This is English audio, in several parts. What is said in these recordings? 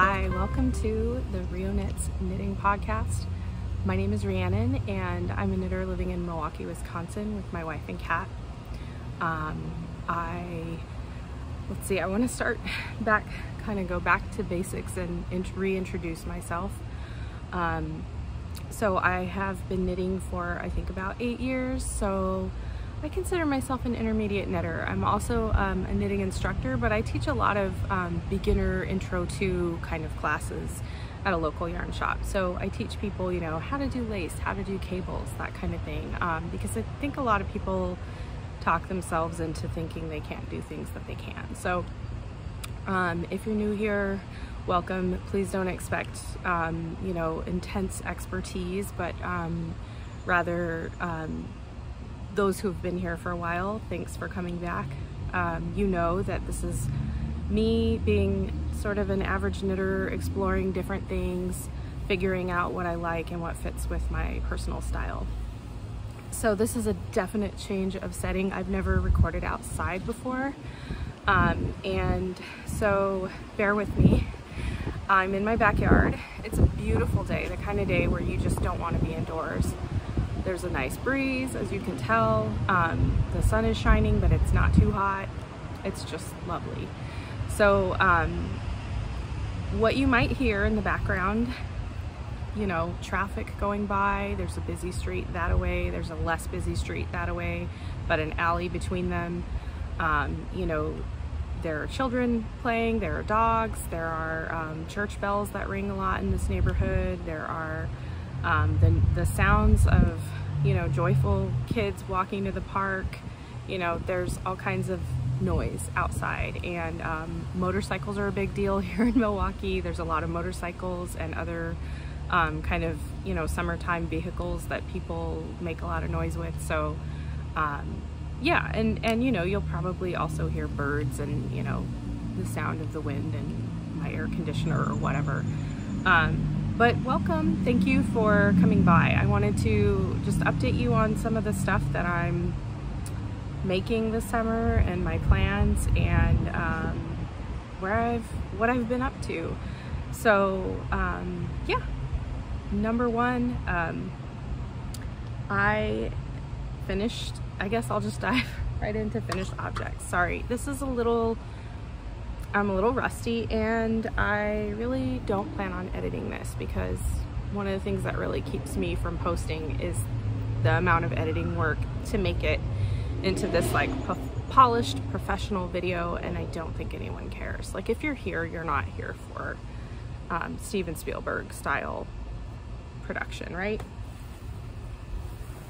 Hi, welcome to the ryoknits knitting podcast. My name is Rhiannon and I'm a knitter living in Milwaukee, Wisconsin with my wife and cat. I want to start back, go back to basics and reintroduce myself. So I have been knitting for I think about 8 years, so I consider myself an intermediate knitter. I'm also a knitting instructor, but I teach a lot of beginner intro to kind of classes at a local yarn shop. So I teach people, you know, how to do lace, how to do cables, that kind of thing, because I think a lot of people talk themselves into thinking they can't do things that they can. So if you're new here, welcome. Please don't expect, you know, intense expertise, but rather those who've been here for a while, thanks for coming back. You know that this is me being sort of an average knitter, exploring different things, figuring out what I like and what fits with my personal style. So this is a definite change of setting. I've never recorded outside before, and so bear with me. I'm in my backyard. It's a beautiful day, the kind of day where you just don't want to be indoors. There's a nice breeze, as you can tell. The sun is shining, but it's not too hot. It's just lovely. So what you might hear in the background, you know, traffic going by. There's a busy street that away. There's a less busy street that away, but an alley between them. You know, there are children playing, there are dogs, there are church bells that ring a lot in this neighborhood. There are the sounds of, you know, joyful kids walking to the park. You know, there's all kinds of noise outside, and motorcycles are a big deal here in Milwaukee. There's a lot of motorcycles and other kind of, you know, summertime vehicles that people make a lot of noise with. So yeah, and you know, you'll probably also hear birds and, you know, the sound of the wind and my air conditioner or whatever. But welcome, thank you for coming by. I wanted to just update you on some of the stuff that I'm making this summer and my plans and what I've been up to. So yeah, number one, I finished, I guess I'll just dive right into finished objects. Sorry, this is I'm a little rusty, and I really don't plan on editing this because one of the things that really keeps me from posting is the amount of editing work to make it into this like polished professional video, and I don't think anyone cares. Like, if you're here, you're not here for Steven Spielberg style production, right?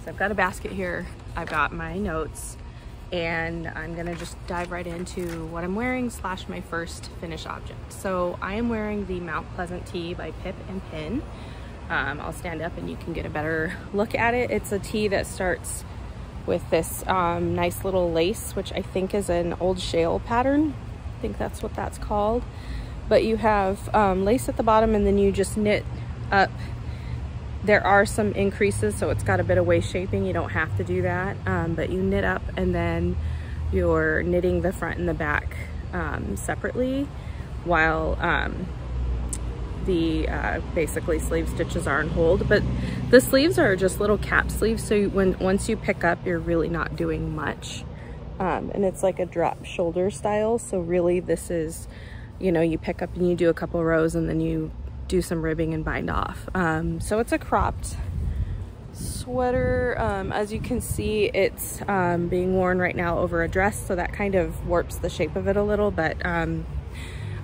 So I've got a basket here, I've got my notes, and I'm gonna just dive right into what I'm wearing / my first finished object. So I am wearing the Mount Pleasant tee by Pip and Pin. I'll stand up and you can get a better look at it. It's a tee that starts with this nice little lace, which I think is an old shale pattern. I think that's what that's called. But you have lace at the bottom, and then you just knit up. There are some increases, so it's got a bit of waist shaping. You don't have to do that, but you knit up, and then you're knitting the front and the back separately, while the basically sleeve stitches are on hold. But the sleeves are just little cap sleeves, so once you pick up, you're really not doing much, and it's like a drop shoulder style. So really, this is, you know, you pick up and you do a couple rows, and then you do some ribbing and bind off. So it's a cropped sweater. As you can see, it's being worn right now over a dress, so that kind of warps the shape of it a little, but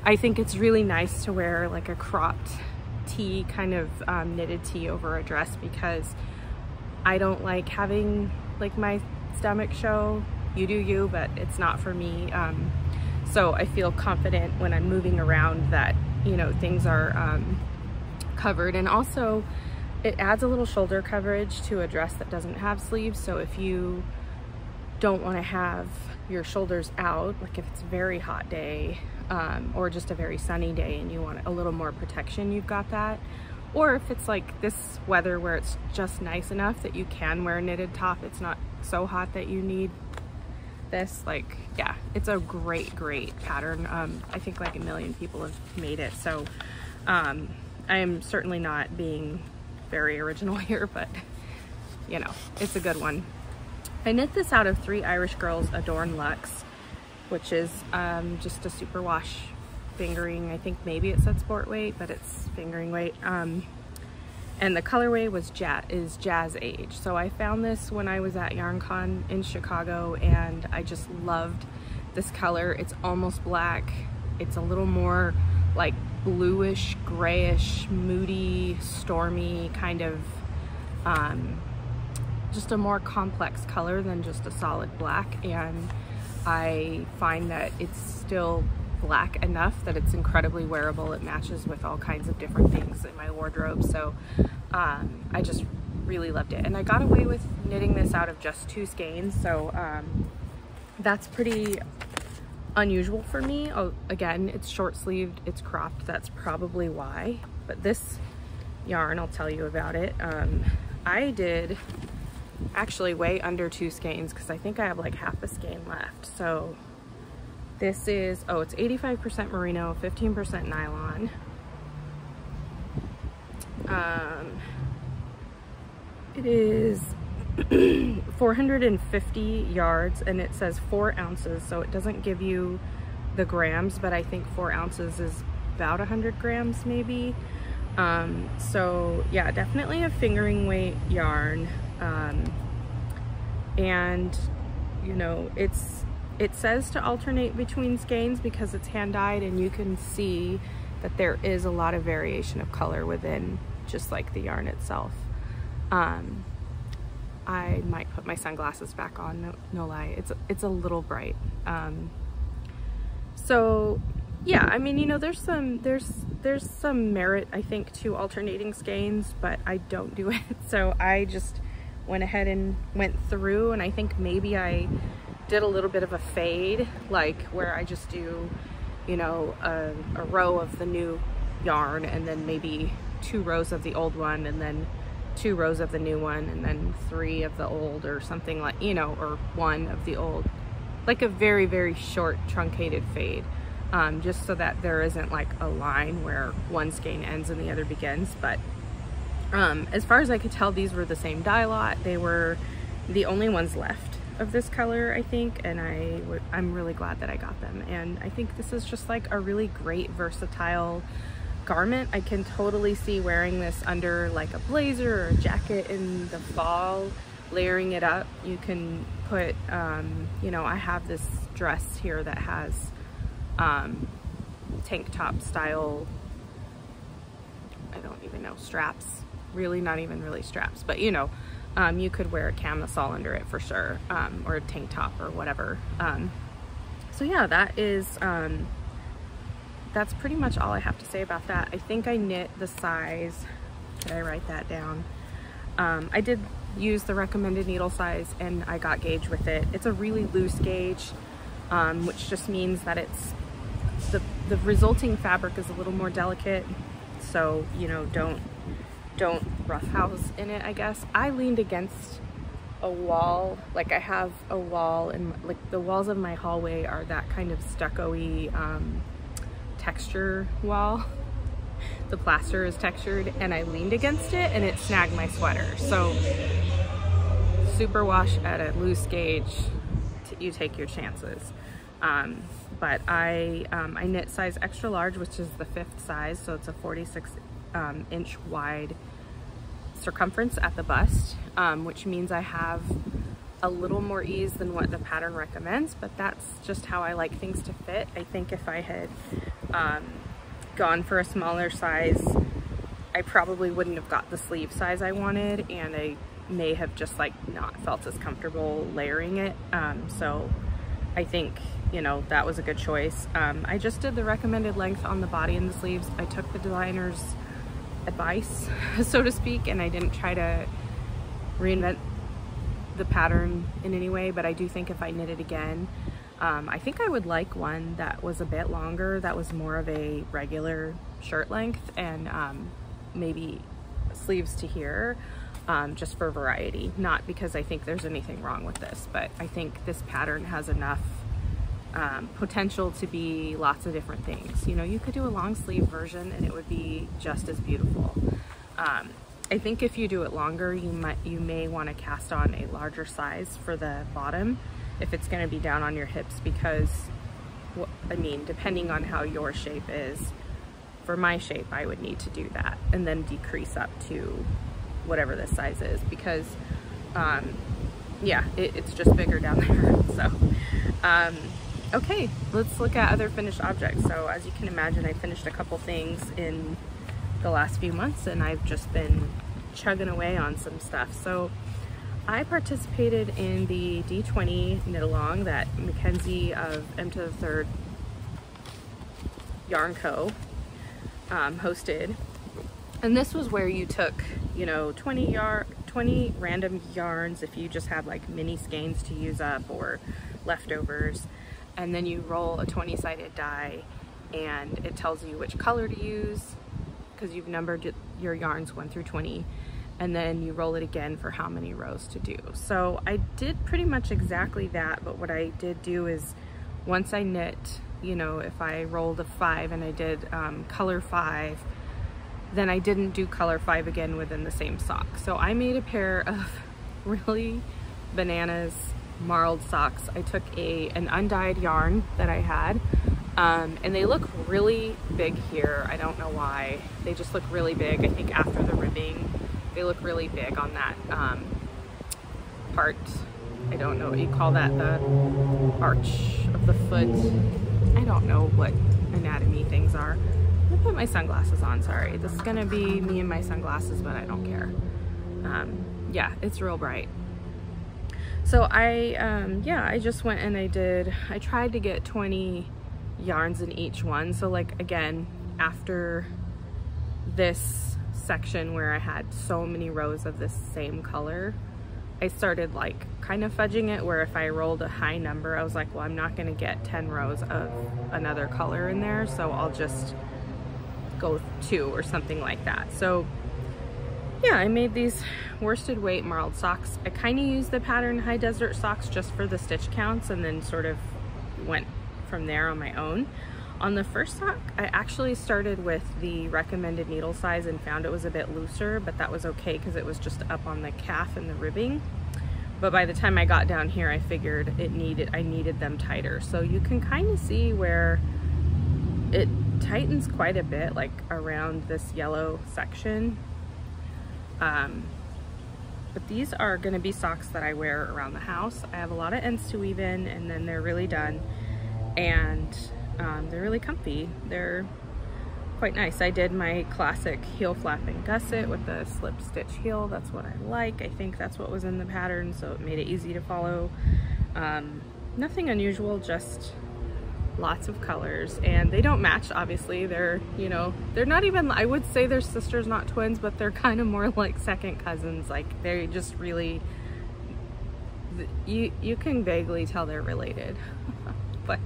I think it's really nice to wear like a cropped tee, kind of knitted tee over a dress, because I don't like having like my stomach show. You do you, but it's not for me. So I feel confident when I'm moving around that, you know, things are covered. And also it adds a little shoulder coverage to a dress that doesn't have sleeves. So if you don't want to have your shoulders out, like if it's a very hot day or just a very sunny day and you want a little more protection, you've got that. Or if it's like this weather where it's just nice enough that you can wear a knitted top, it's not so hot that you need this, like, yeah, it's a great pattern. I think like 1 million people have made it, so I am certainly not being very original here, but you know, it's a good one. I knit this out of 3 Irish Girls Adorn Luxe, which is just a super wash fingering. I think maybe it said sport weight, but it's fingering weight. And the colorway is Jazz Age. So I found this when I was at YarnCon in Chicago, and I just loved this color. It's almost black. It's a little more like bluish, grayish, moody, stormy kind of, just a more complex color than just a solid black. And I find that it's still black enough that it's incredibly wearable. It matches with all kinds of different things in my wardrobe. So I just really loved it. And I got away with knitting this out of just 2 skeins. So that's pretty unusual for me. Oh, again, it's short sleeved, it's cropped. That's probably why. But this yarn, I'll tell you about it. I did actually way under 2 skeins because I think I have like half a skein left. So this is, oh, it's 85% merino, 15% nylon. It is 450 yards, and it says 4 ounces, so it doesn't give you the grams, but I think 4 ounces is about 100 grams maybe. So yeah, definitely a fingering weight yarn. And you know, it says to alternate between skeins because it's hand dyed, and you can see that there is a lot of variation of color within just like the yarn itself. I might put my sunglasses back on, no lie, it's a little bright. So yeah, I mean, you know, there's some merit, I think, to alternating skeins, but I don't do it. So I just went ahead and went through, and I think maybe I did a little bit of a fade, like where I just do, you know, a row of the new yarn, and then maybe 2 rows of the old one, and then 2 rows of the new one, and then 3 of the old, or something like, you know, or 1 of the old, like a very short truncated fade, just so that there isn't like a line where one skein ends and the other begins. But as far as I could tell, these were the same dye lot. They were the only ones left of this color, I think, and I'm really glad that I got them. And I think this is just like a really great versatile garment. I can totally see wearing this under like a blazer or a jacket in the fall, layering it up. You can put, you know, I have this dress here that has tank top style, I don't even know, straps, really not even really straps, but you know, you could wear a camisole under it for sure, or a tank top or whatever. So yeah, that is, that's pretty much all I have to say about that. I think I knit the size, did I write that down? I did use the recommended needle size, and I got gauge with it. It's a really loose gauge, which just means that it's, the resulting fabric is a little more delicate. So, you know, don't roughhouse in it, I guess. I leaned against a wall, like I have a wall, and like the walls of my hallway are that kind of stucco-y texture wall. The plaster is textured, and I leaned against it and it snagged my sweater. So super wash at a loose gauge, you take your chances. But I knit size extra large, which is the 5th size, so it's a 46 inch wide circumference at the bust, which means I have a little more ease than what the pattern recommends, but that's just how I like things to fit. I think if I had gone for a smaller size, I probably wouldn't have got the sleeve size I wanted, and I may have just like not felt as comfortable layering it. So I think, you know, that was a good choice. I just did the recommended length on the body and the sleeves. I took the designer's advice, so to speak, and I didn't try to reinvent the pattern in any way, but I do think if I knit it again, I think I would like one that was a bit longer, that was more of a regular shirt length, and maybe sleeves to here. just for variety, not because I think there's anything wrong with this, but I think this pattern has enough potential to be lots of different things. You know, you could do a long sleeve version and it would be just as beautiful. I think if you do it longer, you may want to cast on a larger size for the bottom if it's going to be down on your hips, because I mean, depending on how your shape is, for my shape I would need to do that and then decrease up to whatever this size is, because yeah, it's just bigger down there. So okay, let's look at other finished objects. So as you can imagine, I finished a couple things in the last few months and I've just been chugging away on some stuff. So I participated in the D20 knit along that Mackenzie of M to the Third Yarn Co. Hosted, and this was where you took, you know, 20 random yarns if you just had like mini skeins to use up or leftovers, and then you roll a 20-sided die and it tells you which color to use because you've numbered your yarns 1 through 20, and then you roll it again for how many rows to do. So I did pretty much exactly that, but what I did do is once I knit, you know, if I rolled a 5 and I did color 5, then I didn't do color 5 again within the same sock. So I made a pair of really bananas marled socks. I took an undyed yarn that I had, and they look really big here. I don't know why. They just look really big. I think after the ribbing, they look really big on that part. I don't know what you call that, the arch of the foot. I don't know what anatomy things are. I'm gonna put my sunglasses on, sorry. This is gonna be me and my sunglasses, but I don't care. Yeah, it's real bright. So I just went and I tried to get 20 yarns in each one. So like, again, after this section where I had so many rows of this same color, I started like kind of fudging it, where if I rolled a high number, I was like, well, I'm not gonna get 10 rows of another color in there, so I'll just go 2 or something like that. So yeah, I made these worsted weight marled socks. I kind of used the pattern High Desert Socks just for the stitch counts, and then sort of went from there on my own. On the first sock, I actually started with the recommended needle size and found it was a bit looser, but that was okay because it was just up on the calf and the ribbing. But by the time I got down here, I figured I needed them tighter. So you can kind of see where it tightens quite a bit, like around this yellow section. But these are going to be socks that I wear around the house. I have a lot of ends to weave in, and then they're really done, and they're really comfy. They're quite nice. I did my classic heel flap and gusset with the slip stitch heel. That's what I like. I think that's what was in the pattern, so it made it easy to follow. Nothing unusual, just lots of colors, and they don't match, obviously. They're, you know, they're not even, I would say they're sisters, not twins, but they're kind of more like second cousins. Like, they're just really, you can vaguely tell they're related. But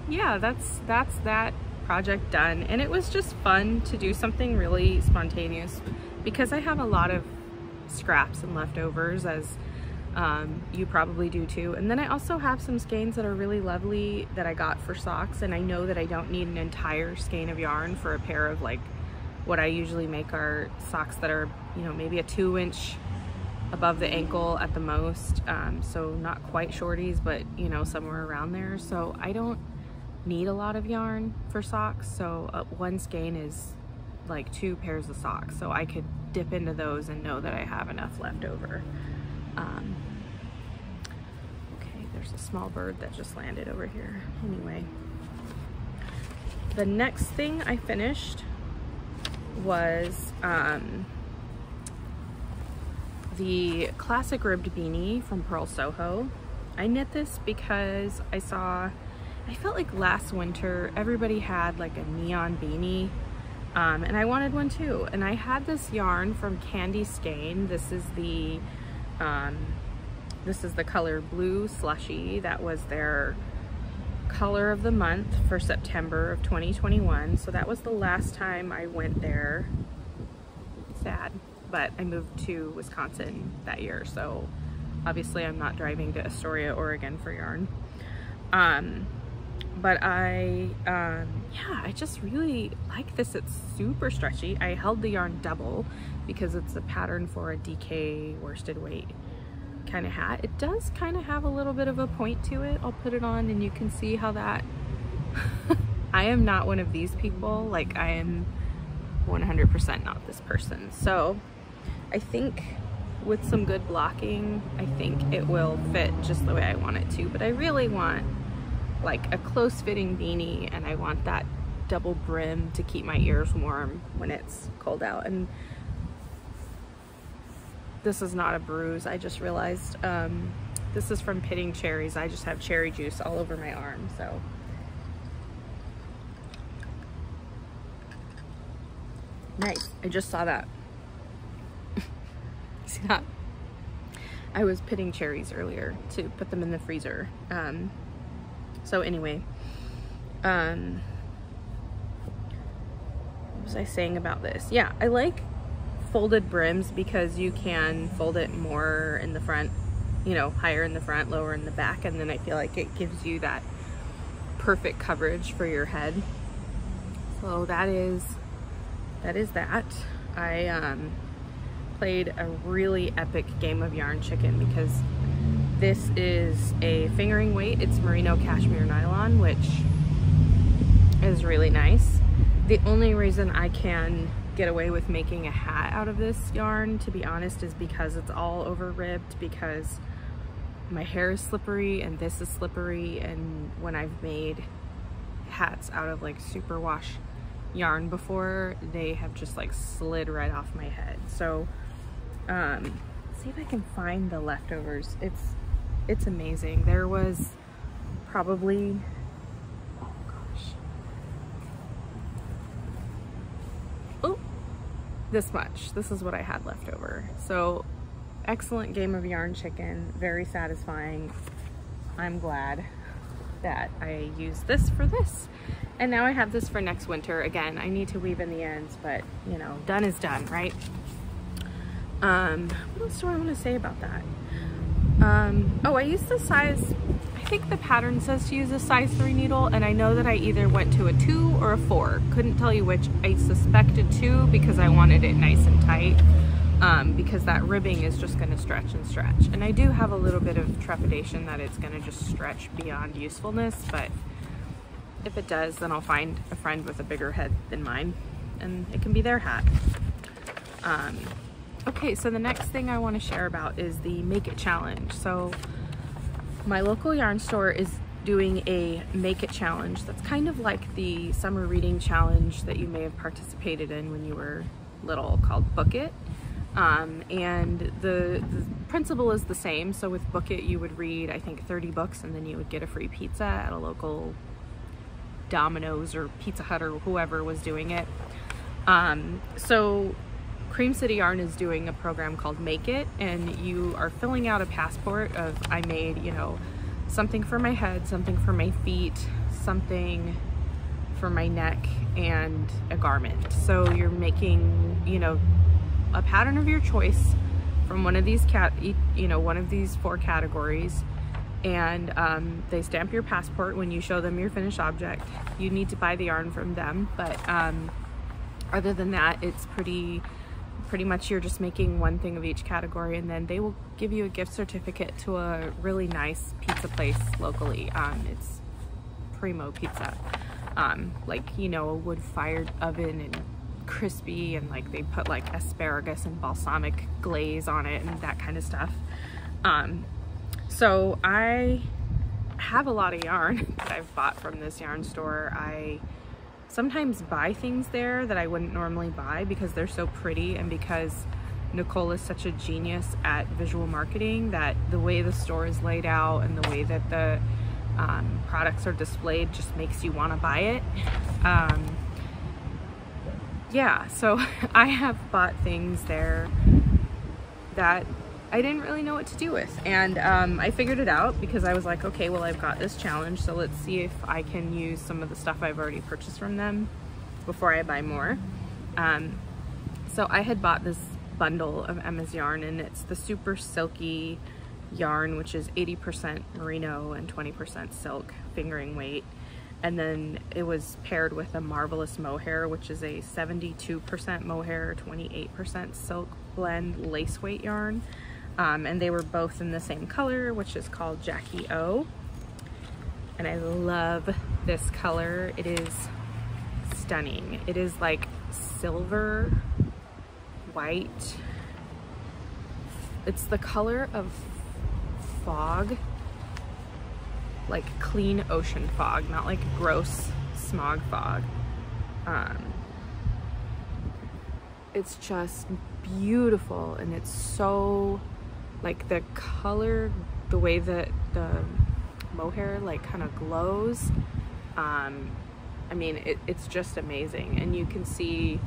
yeah, that's that project done, and it was just fun to do something really spontaneous because I have a lot of scraps and leftovers, as you probably do too. And then I also have some skeins that are really lovely that I got for socks, and I know that I don't need an entire skein of yarn for a pair of, like, what I usually make are socks that are, you know, maybe a 2-inch above the ankle at the most, so not quite shorties, but, you know, somewhere around there. So I don't need a lot of yarn for socks, so one skein is like 2 pairs of socks, so I could dip into those and know that I have enough left over. Okay, there's a small bird that just landed over here. Anyway, the next thing I finished was the classic ribbed beanie from Purl Soho. I knit this because I felt like last winter everybody had like a neon beanie, and I wanted one too. And I had this yarn from Candy Skein. This is the color Blue Slushee. That was their color of the month for September of 2021. So that was the last time I went there. Sad. but I moved to Wisconsin that year, so obviously I'm not driving to Astoria, Oregon for yarn. But yeah, I just really like this. It's super stretchy. I held the yarn double because it's a pattern for a DK worsted weight kind of hat. It does kind of have a little bit of a point to it. I'll put it on and you can see how that I am not one of these people. Like, I am 100% not this person. So I think with some good blocking, I think it will fit just the way I want it to. But I really want like a close fitting beanie, and I want that double brim to keep my ears warm when it's cold out. And this is not a bruise, I just realized. This is from pitting cherries. I just have cherry juice all over my arm, so. Nice, I just saw that. See that? I was pitting cherries earlier to put them in the freezer. So anyway, what was I saying about this? Yeah, I like folded brims because you can fold it more in the front, you know, higher in the front, lower in the back, and then I feel like it gives you that perfect coverage for your head. So that is that. I played a really epic game of yarn chicken because this is a fingering weight. It's merino cashmere nylon, which is really nice. The only reason I can get away with making a hat out of this yarn, to be honest, is because it's all over ribbed, because my hair is slippery and this is slippery, and when I've made hats out of like superwash yarn before, they have just like slid right off my head. So see if I can find the leftovers. It's amazing. There was probably, oh gosh, oh, this much. This is what I had left over. So excellent game of yarn chicken, very satisfying. I'm glad that I used this for this. And now I have this for next winter. Again, I need to weave in the ends, but you know, done is done, right? What else do I want to say about that? Oh, I used the size, I think the pattern says to use a size 3 needle, and I know that I either went to a 2 or a 4. Couldn't tell you which. I suspected 2 because I wanted it nice and tight, because that ribbing is just going to stretch and stretch. And I do have a little bit of trepidation that it's going to just stretch beyond usefulness, but if it does, then I'll find a friend with a bigger head than mine, and it can be their hat. Okay, so the next thing I want to share about is the Make It Challenge. So my local yarn store is doing a Make It Challenge that's kind of like the summer reading challenge that you may have participated in when you were little, called Book It. And the principle is the same. So with Book It, you would read, I think, 30 books, and then you would get a free pizza at a local Domino's or Pizza Hut or whoever was doing it. So Cream City Yarn is doing a program called Make It, and you are filling out a passport of, I made, you know, something for my head, something for my feet, something for my neck, and a garment. So you're making, you know, a pattern of your choice from one of these one of these 4 categories, and they stamp your passport when you show them your finished object. You need to buy the yarn from them, but other than that, it's pretty much you're just making one thing of each category, and then they will give you a gift certificate to a really nice pizza place locally. It's Primo Pizza, like, you know, a wood-fired oven and crispy, and like they put like asparagus and balsamic glaze on it and that kind of stuff. So I have a lot of yarn that I've bought from this yarn store. I sometimes buy things there that I wouldn't normally buy because they're so pretty, and because Nicole is such a genius at visual marketing, that the way the store is laid out and the way that the products are displayed just makes you want to buy it. Yeah, so I have bought things there that I didn't really know what to do with, and I figured it out because I was like, okay, well, I've got this challenge, so let's see if I can use some of the stuff I've already purchased from them before I buy more. So I had bought this bundle of Emma's yarn, and it's the Super Silky yarn, which is 80% merino and 20% silk fingering weight. And then it was paired with a Marvelous Mohair, which is a 72% mohair, 28% silk blend lace weight yarn. And they were both in the same color, which is called Jackie O. And I love this color. It is stunning. It is like silver, white. It's the color of fog, like clean ocean fog, not like gross smog fog. It's just beautiful, and it's so like the color, the way that the mohair like kind of glows. I mean, it's just amazing, and you can see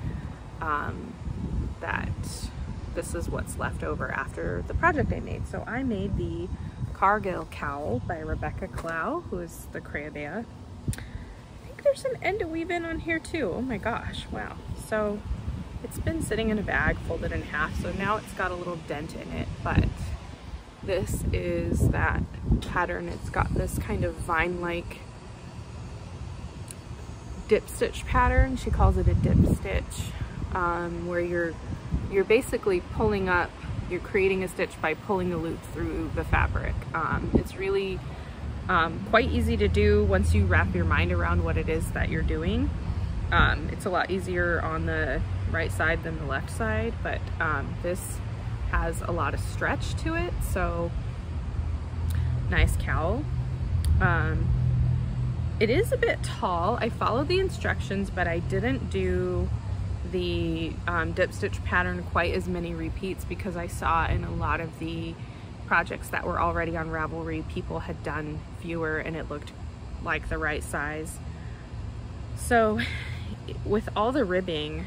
that this is what's left over after the project I made. So I made the Cargill cowl by Rebecca Clow, who is the Crayabea. I think there's some end to weave in on here too. Oh my gosh, wow. So it's been sitting in a bag folded in half, so now it's got a little dent in it, but this is that pattern. It's got this kind of vine-like dip stitch pattern. She calls it a dip stitch, where you're basically pulling up, you're creating a stitch by pulling the loop through the fabric. It's really quite easy to do once you wrap your mind around what it is that you're doing. It's a lot easier on the right side than the left side, but this has a lot of stretch to it, so nice cowl. It is a bit tall. I followed the instructions, but I didn't do the dip stitch pattern quite as many repeats, because I saw in a lot of the projects that were already on Ravelry, people had done fewer and it looked like the right size. So with all the ribbing,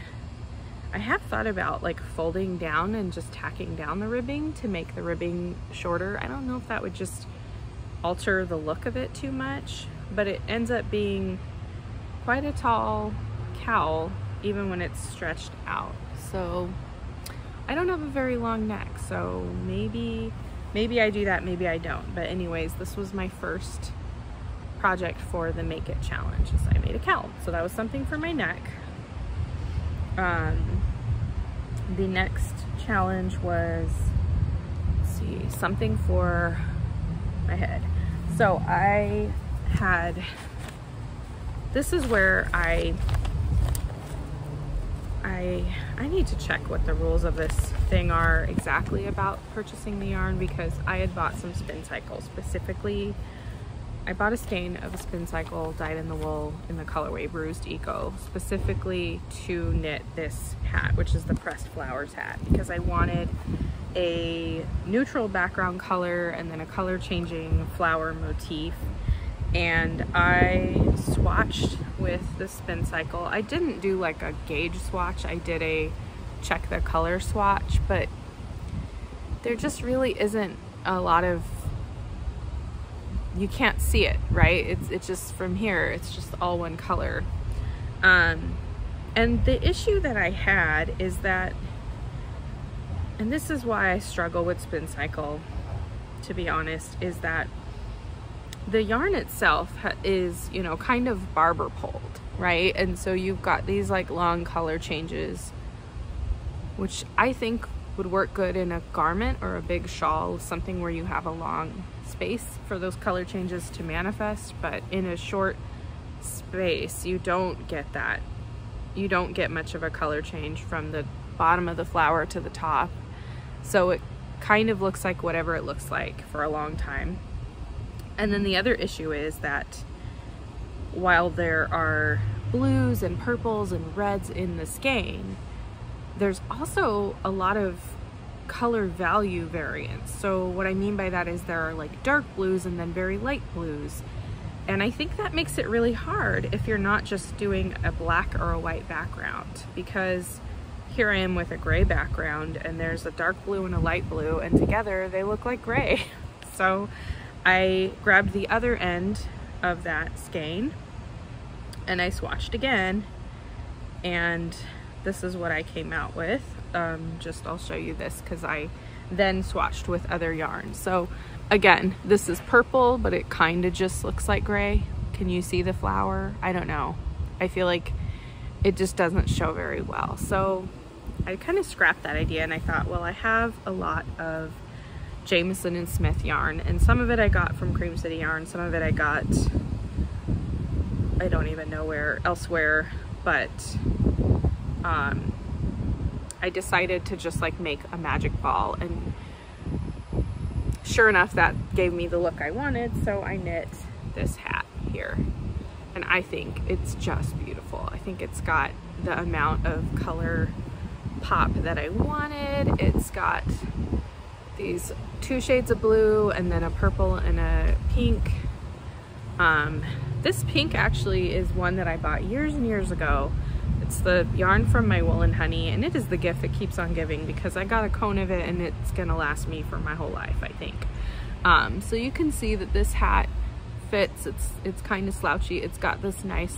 I have thought about like folding down and just tacking down the ribbing to make the ribbing shorter. I don't know if that would just alter the look of it too much, but it ends up being quite a tall cowl even when it's stretched out. So I don't have a very long neck, so maybe I do that, maybe I don't. But anyways, this was my first project for the Make It challenge, so I made a cowl. So that was something for my neck. The next challenge was, let's see, something for my head. So I had, this is where I need to check what the rules of this thing are exactly about purchasing the yarn, because I had bought some spin cycles. Specifically, I bought a skein of a spin cycle dyed in the wool in the colorway Bruised Eco, specifically to knit this hat, which is the pressed flowers hat, because I wanted a neutral background color and then a color changing flower motif. And I swatched with the spin cycle. I didn't do like a gauge swatch, I did a check the color swatch, but there just really isn't a lot of, you can't see it, right? It's just from here, it's just all one color. And the issue that I had is that, and this is why I struggle with spin cycle, to be honest, is that the yarn itself is, you know, kind of barber pulled, right? And so you've got these like long color changes, which I think would work good in a garment or a big shawl, something where you have a long space for those color changes to manifest. But in a short space, you don't get that. You don't get much of a color change from the bottom of the flower to the top. So it kind of looks like whatever it looks like for a long time. And then the other issue is that while there are blues and purples and reds in the skein, there's also a lot of color value variance. So what I mean by that is there are like dark blues and then very light blues. And I think that makes it really hard if you're not just doing a black or a white background, because here I am with a gray background and there's a dark blue and a light blue, and together they look like gray. So I grabbed the other end of that skein and I swatched again, and this is what I came out with. I'll show you this because I then swatched with other yarns. So again, this is purple, but it kind of just looks like gray. Can you see the flower? I don't know. I feel like it just doesn't show very well. So I kind of scrapped that idea and I thought, well, I have a lot of Jamieson Smith yarn, and some of it I got from Cream City Yarn, some of it I got, I don't even know where, elsewhere, but I decided to just like make a magic ball, and sure enough, that gave me the look I wanted. So I knit this hat here, and I think it's just beautiful. I think it's got the amount of color pop that I wanted. It's got these 2 shades of blue and then a purple and a pink. This pink actually is one that I bought years and years ago. It's the yarn from my Wool and Honey, and it is the gift that keeps on giving because I got a cone of it and it's gonna last me for my whole life, I think. So you can see that this hat fits. It's kind of slouchy. It's got this nice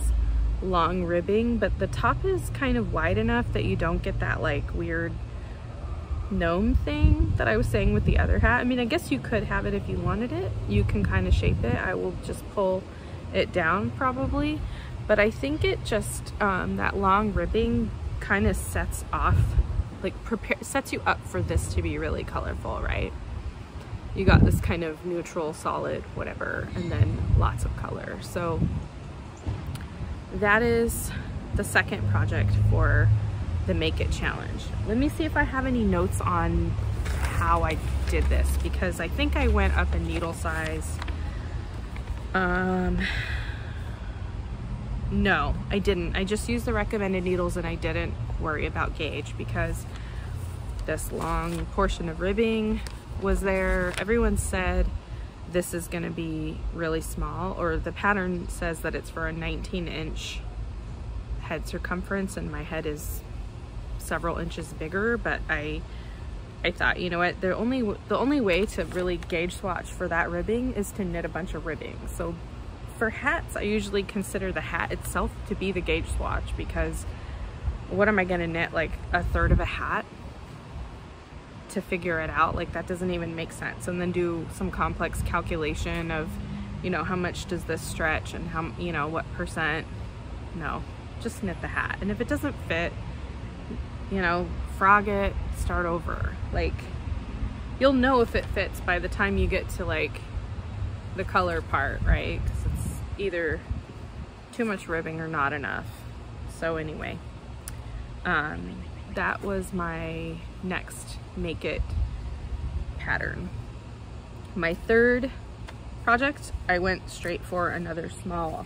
long ribbing, but the top is kind of wide enough that you don't get that like weird gnome thing that I was saying with the other hat. I mean, I guess you could have it if you wanted it. You can kind of shape it. I will just pull it down probably, but I think it just that long ribbing kind of sets off, like sets you up for this to be really colorful, right? You got this kind of neutral, solid, whatever, and then lots of color. So that is the second project for the Make It Challenge. Let me see if I have any notes on how I did this, because I think I went up a needle size. No, I didn't. I just used the recommended needles and I didn't worry about gauge because this long portion of ribbing was there. Everyone said this is gonna be really small, or the pattern says that it's for a 19-inch head circumference, and my head is several inches bigger, but I thought, you know what, the only way to really gauge swatch for that ribbing is to knit a bunch of ribbing. So for hats, I usually consider the hat itself to be the gauge swatch, because what am I gonna knit, like a third of a hat to figure it out? Like, that doesn't even make sense. And then do some complex calculation of, you know, how much does this stretch and how, you know, what percent. No, just knit the hat. And if it doesn't fit, you know, frog it, start over. Like, you'll know if it fits by the time you get to like the color part, right? Because it's either too much ribbing or not enough. So anyway, that was my next Make It pattern. My third project, I went straight for another small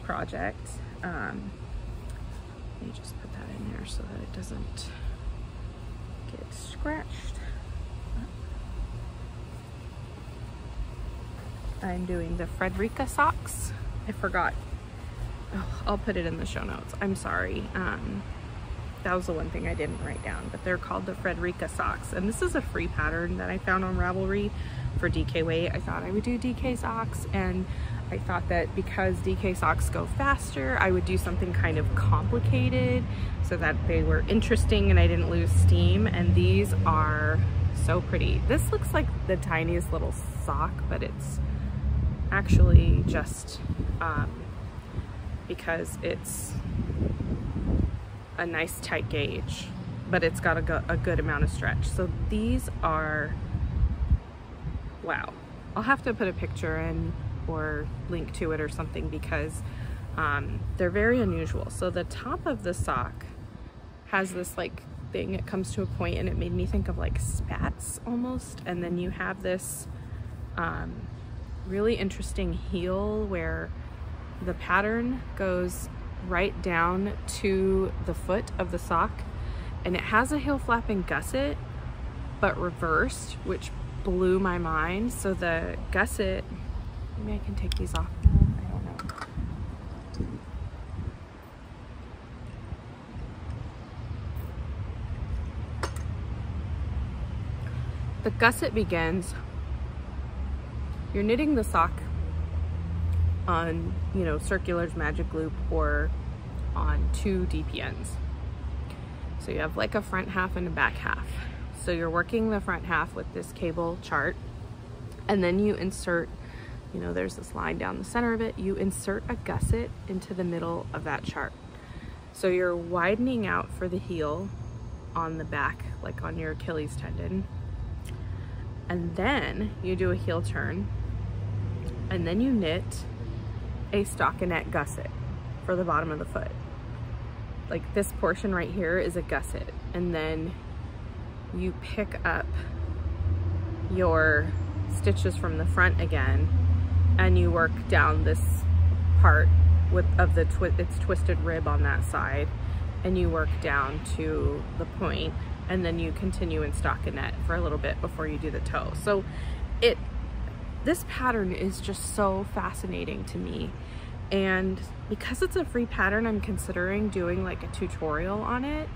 project. Let me just put that in there so that it doesn't get scratched. I'm doing the Fredrika socks. I forgot. Oh, I'll put it in the show notes. I'm sorry. That was the one thing I didn't write down, but they're called the Fredrika socks. And this is a free pattern that I found on Ravelry for DK weight. I thought I would do DK socks, and I thought that because DK socks go faster, I would do something kind of complicated so that they were interesting and I didn't lose steam. And these are so pretty. This looks like the tiniest little sock, but it's actually just because it's a nice tight gauge, but it's got a good amount of stretch. So these are, wow. I'll have to put a picture in or link to it or something, because they're very unusual. So the top of the sock has this like thing, it comes to a point, and it made me think of like spats almost. And then you have this really interesting heel where the pattern goes right down to the foot of the sock, and it has a heel flap and gusset, but reversed, which blew my mind. So the gusset, maybe I can take these off now, I don't know. The gusset begins, you're knitting the sock on, you know, circular's magic loop or on 2 DPNs. So you have like a front half and a back half. So you're working the front half with this cable chart, and then you insert, you know, there's this line down the center of it, you insert a gusset into the middle of that chart. So you're widening out for the heel on the back, like on your Achilles tendon, and then you do a heel turn, and then you knit a stockinette gusset for the bottom of the foot. Like this portion right here is a gusset, and then you pick up your stitches from the front again, and you work down this part of the its twisted rib on that side, and you work down to the point, and then you continue in stockinette for a little bit before you do the toe. So this pattern is just so fascinating to me, and because it's a free pattern, I'm considering doing like a tutorial on it,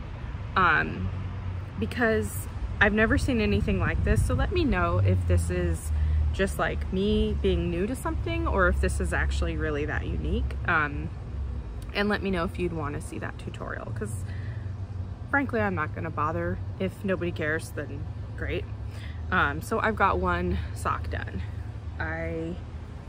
because I've never seen anything like this. So let me know if this is just like me being new to something, or if this is actually really that unique, and let me know if you'd want to see that tutorial, because frankly I'm not going to bother. If nobody cares, then great. So I've got one sock done. I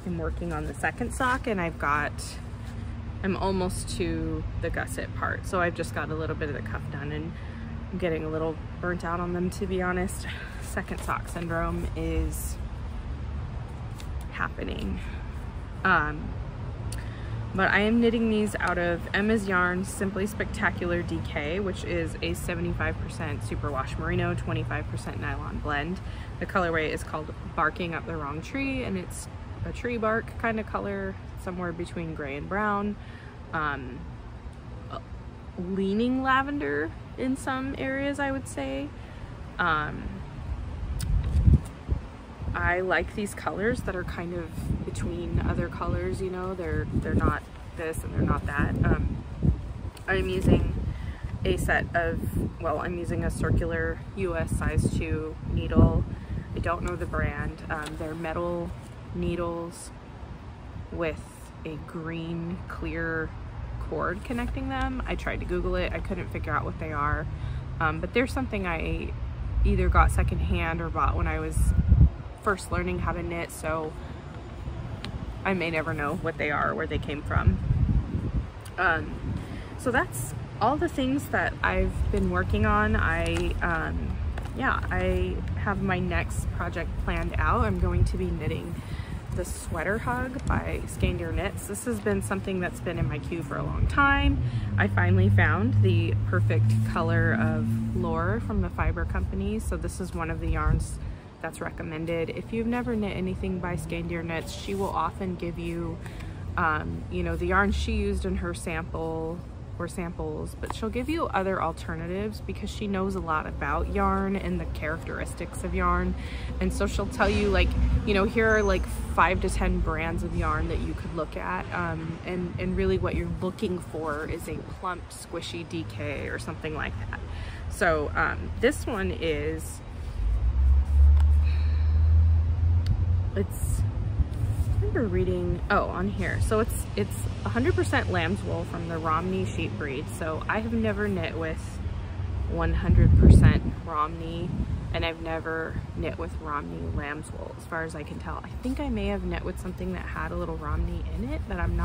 am working on the second sock, and I'm almost to the gusset part, so I've just got a little bit of the cuff done, and I'm getting a little burnt out on them, to be honest. Second sock syndrome is happening. But I am knitting these out of Emma's Yarn Simply Spectacular DK, which is a 75% superwash merino, 25% nylon blend. The colorway is called Barking Up the Wrong Tree, and it's a tree bark kind of color, somewhere between gray and brown, leaning lavender in some areas, I would say. I like these colors that are kind of between other colors, you know, they're not this and they're not that. I'm using a set of, well, I'm using a circular US size 2 needle. I don't know the brand. They're metal needles with a green clear cord connecting them. I tried to Google it, I couldn't figure out what they are, but they're something I either got secondhand or bought when I was first learning how to knit, so I may never know what they are or where they came from. So that's all the things that I've been working on. Yeah, I have my next project planned out. I'm going to be knitting the Sweater Hug by Skeindeer Knits. This has been something that's been in my queue for a long time. I finally found the perfect color of Lore from the Fibre company, so this is one of the yarns that's recommended. If you've never knit anything by Skeindeer Knits, she will often give you, you know, the yarn she used in her sample or samples, but she'll give you other alternatives because she knows a lot about yarn and the characteristics of yarn. And so she'll tell you, like, you know, here are like 5 to 10 brands of yarn that you could look at, and really what you're looking for is a plump, squishy DK or something like that. So this one is, I remember reading, oh, on here, so it's 100% lamb's wool from the Romney sheep breed. So I have never knit with 100% Romney, and I've never knit with Romney lamb's wool as far as I can tell. I think I may have knit with something that had a little Romney in it, but I'm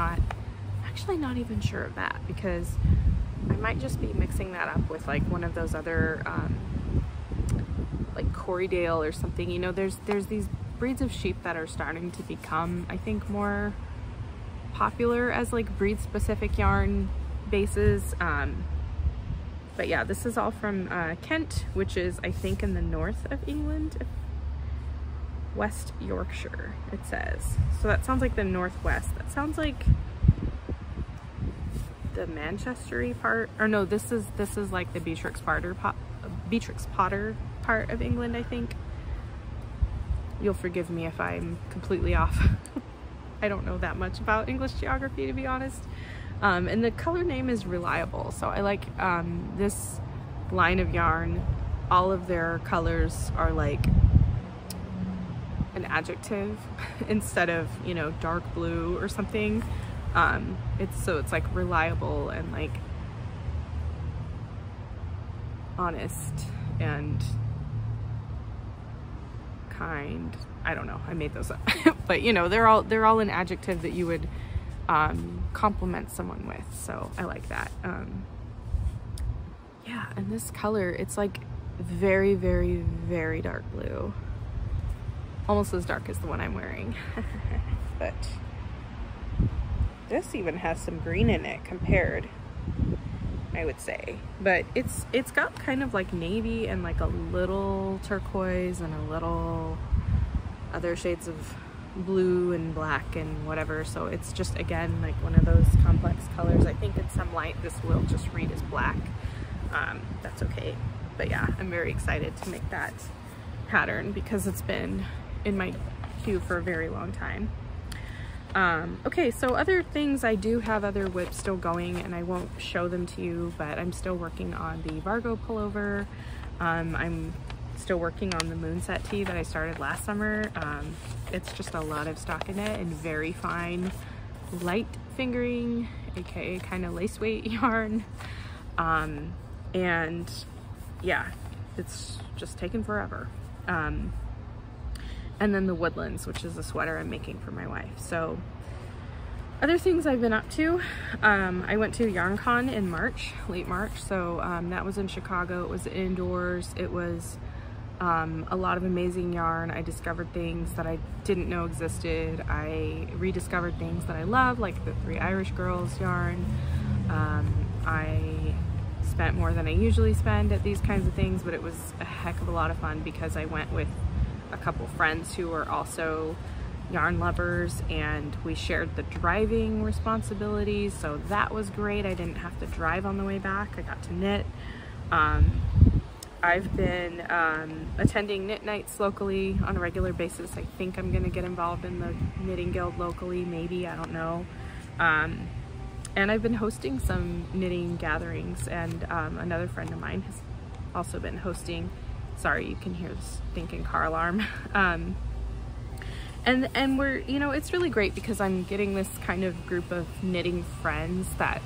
actually not even sure of that, because I might just be mixing that up with like one of those other like Corriedale or something. You know, there's these breeds of sheep that are starting to become, I think, more popular as like breed specific yarn bases. But yeah, this is all from Kent, which is, I think, in the north of England, West Yorkshire it says. So that sounds like the northwest. That sounds like the Manchester-y part, or no, this is like the Beatrix Potter part of England, I think. You'll forgive me if I'm completely off. I don't know that much about English geography, to be honest. And the color name is Reliable. So I like this line of yarn. All of their colors are like an adjective instead of, you know, dark blue or something. It's like reliable and like honest and kind. I don't know, I made those up. But you know, they're all an adjective that you would compliment someone with, so I like that. Yeah, and this color, it's like very, very, very dark blue. Almost as dark as the one I'm wearing. But this even has some green in it compared, I would say. But it's got kind of like navy and like a little turquoise and a little other shades of blue and black and whatever. So it's just, again, like one of those complex colors. I think in some light this will just read as black. That's okay. But yeah, I'm very excited to make that pattern because it's been in my queue for a very long time. Okay, so other things, I do have other whips still going and I won't show them to you, but I'm still working on the Vargo pullover. I'm still working on the moonset tee that I started last summer. It's just a lot of stockinette and very fine light fingering, aka kind of lace weight yarn. And yeah, it's just taken forever. And then the Woodlands, which is a sweater I'm making for my wife. So other things I've been up to, I went to YarnCon in March, late March. So that was in Chicago. It was indoors. It was a lot of amazing yarn. I discovered things that I didn't know existed. I rediscovered things that I love, like the Three Irish Girls yarn. I spent more than I usually spend at these kinds of things, but it was a heck of a lot of fun because I went with a couple friends who were also yarn lovers and we shared the driving responsibilities, so that was great. I didn't have to drive on the way back. I got to knit. I've been attending knit nights locally on a regular basis. I think I'm gonna get involved in the knitting guild locally, maybe, I don't know. And I've been hosting some knitting gatherings, and another friend of mine has also been hosting. Sorry, you can hear this stinking car alarm. And we're, you know, it's really great because I'm getting this kind of group of knitting friends that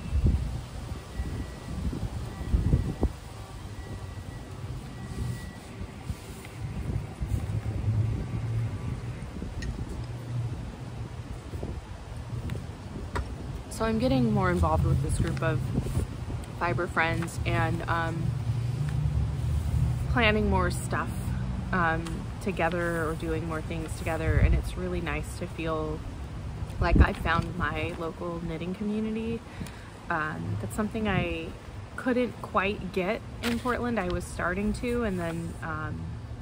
so I'm getting more involved with this group of Fibre friends and planning more stuff together or doing more things together, and it's really nice to feel like I found my local knitting community. That's something I couldn't quite get in Portland. I was starting to, and then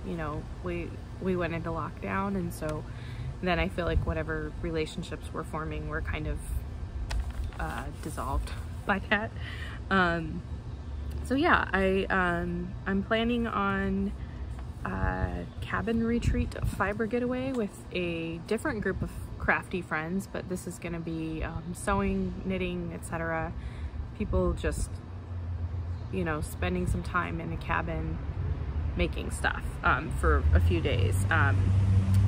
you know, we went into lockdown, and so then I feel like whatever relationships we're forming were kind of dissolved by that. So yeah, I'm planning on a cabin retreat Fibre getaway with a different group of crafty friends, but this is going to be sewing, knitting, etc. People just, you know, spending some time in a cabin making stuff for a few days.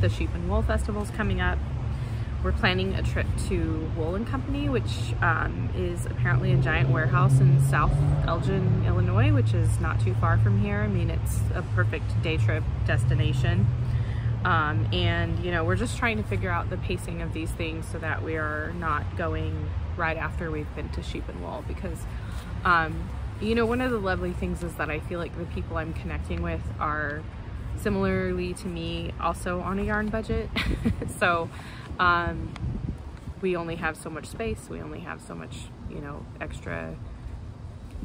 The Sheep and Wool Festival is coming up. We're planning a trip to Wool & Company, which is apparently a giant warehouse in South Elgin, Illinois, which is not too far from here. I mean, it's a perfect day trip destination. And, you know, we're just trying to figure out the pacing of these things so that we are not going right after we've been to Sheep and Wool, because, you know, one of the lovely things is that I feel like the people I'm connecting with are similarly to me also on a yarn budget. So we only have so much space, we only have so much, you know, extra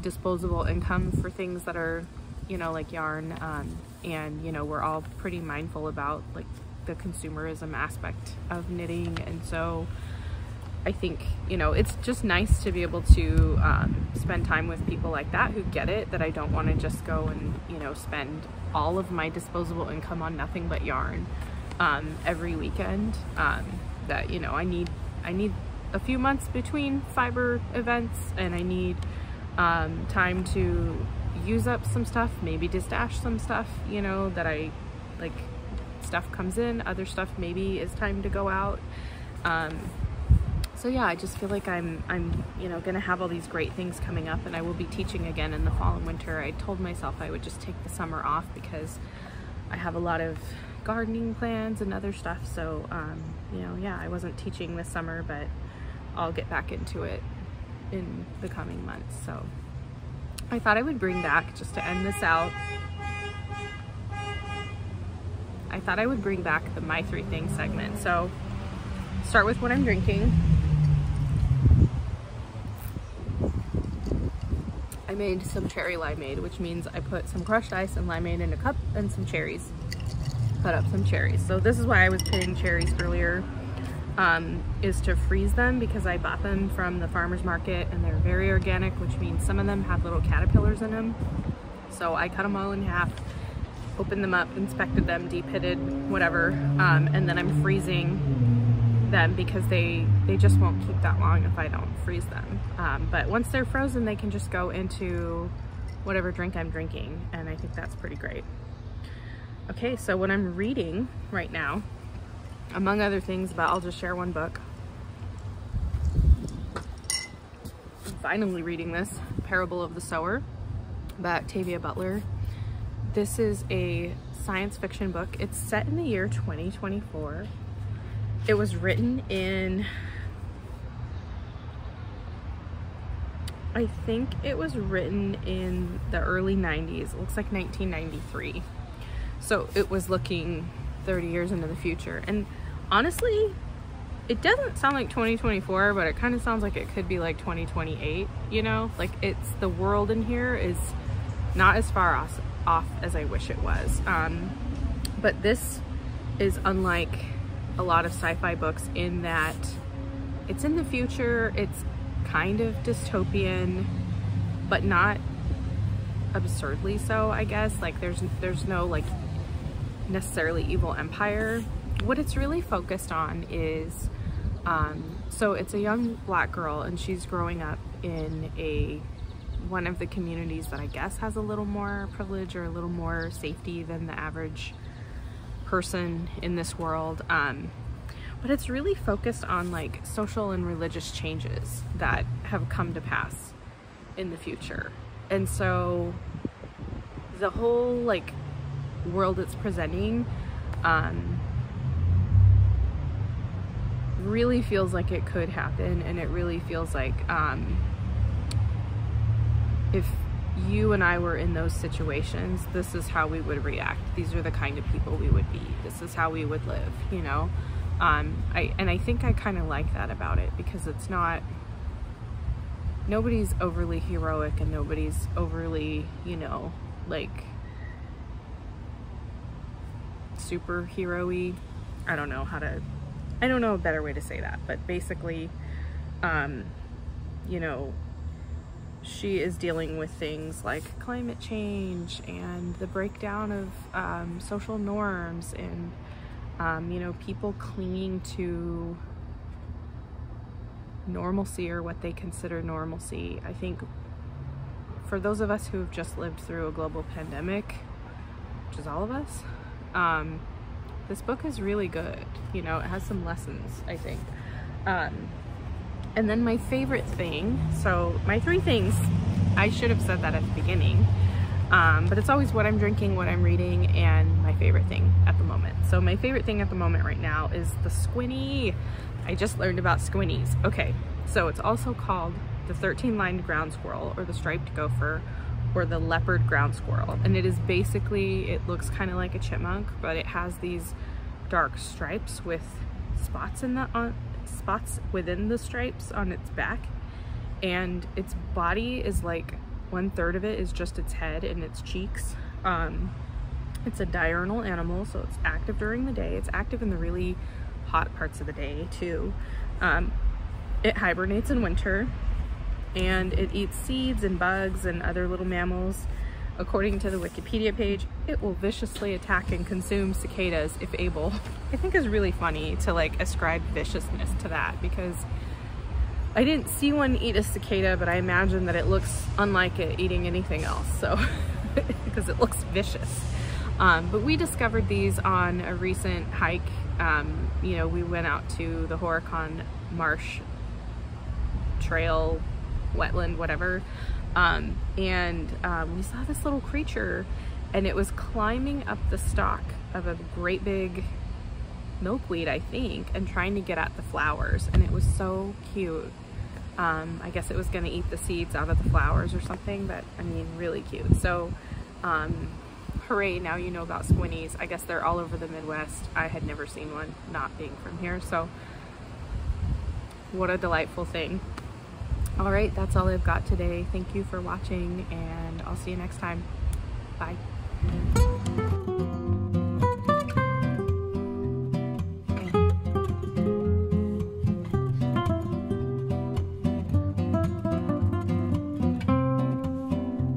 disposable income for things that are, you know, like yarn, and, you know, we're all pretty mindful about like the consumerism aspect of knitting, and so I think, you know, it's just nice to be able to spend time with people like that who get it, that I don't want to just go and, you know, spend all of my disposable income on nothing but yarn every weekend. That, you know, I need a few months between Fibre events, and I need time to use up some stuff, maybe to stash some stuff, you know, that I like. Stuff comes in, other stuff maybe is time to go out. So yeah, I just feel like I'm you know, gonna have all these great things coming up, and I will be teaching again in the fall and winter. I told myself I would just take the summer off because I have a lot of gardening plans and other stuff. So you know, yeah, I wasn't teaching this summer, but I'll get back into it in the coming months. So I thought I would bring back, just to end this out, I thought I would bring back the My 3 Things segment. So start with what I'm drinking. I made some cherry limeade, which means I put some crushed ice and limeade in a cup and some cherries. Cut up some cherries. So this is why I was pitting cherries earlier, is to freeze them, because I bought them from the farmer's market and they're very organic, which means some of them have little caterpillars in them. So I cut them all in half, opened them up, inspected them, de-pitted, whatever, and then I'm freezing them because they just won't keep that long if I don't freeze them. But once they're frozen, they can just go into whatever drink I'm drinking, and I think that's pretty great. Okay, so what I'm reading right now, among other things, but I'll just share one book. I'm finally reading this, Parable of the Sower by Octavia Butler. This is a science fiction book. It's set in the year 2024. It was written in, I think it was written in the early 90s. It looks like 1993. So it was looking 30 years into the future. And honestly, it doesn't sound like 2024, but it kind of sounds like it could be like 2028, you know? Like, it's, the world in here is not as far off as I wish it was. But this is unlike a lot of sci-fi books in that it's in the future, it's kind of dystopian, but not absurdly so, I guess. Like, there's no like necessarily evil empire. What it's really focused on is so it's a young black girl, and she's growing up in one of the communities that I guess has a little more privilege or a little more safety than the average person in this world. But it's really focused on like social and religious changes that have come to pass in the future. And so the whole like world it's presenting really feels like it could happen, and it really feels like if you and I were in those situations, this is how we would react. These are the kind of people we would be. This is how we would live, you know? I think I kind of like that about it, because it's not, nobody's overly heroic and nobody's overly, you know, like superhero-y. I don't know a better way to say that, but basically, you know, she is dealing with things like climate change and the breakdown of social norms, and you know, people clinging to normalcy, or what they consider normalcy. I think for those of us who have just lived through a global pandemic, which is all of us, this book is really good. You know, it has some lessons, I think. And then my favorite thing, so my 3 things, I should have said that at the beginning, but it's always what I'm drinking, what I'm reading, and my favorite thing at the moment. So my favorite thing at the moment right now is the squinny. I just learned about squinnies. Okay, so it's also called the 13-lined ground squirrel, or the striped gopher, or the leopard ground squirrel. And it is basically, it looks kind of like a chipmunk, but it has these dark stripes with spots in the spots within the stripes on its back, and its body is like 1/3 of it is just its head and its cheeks. It's a diurnal animal, so it's active during the day. It's active in the really hot parts of the day too. It hibernates in winter, and it eats seeds and bugs and other little mammals. According to the Wikipedia page, it will viciously attack and consume cicadas if able. I think it's really funny to like ascribe viciousness to that, because I didn't see one eat a cicada, but I imagine that it looks unlike it eating anything else, so because it looks vicious. But we discovered these on a recent hike. You know, we went out to the Horicon Marsh trail, wetland, whatever. We saw this little creature, and it was climbing up the stalk of a great big milkweed, I think, and trying to get at the flowers, and it was so cute. I guess it was going to eat the seeds out of the flowers or something, but I mean, really cute. So hooray, now you know about squinnies. I guess they're all over the Midwest. I had never seen one, not being from here, so what a delightful thing. All right, that's all I've got today. Thank you for watching, and I'll see you next time. Bye.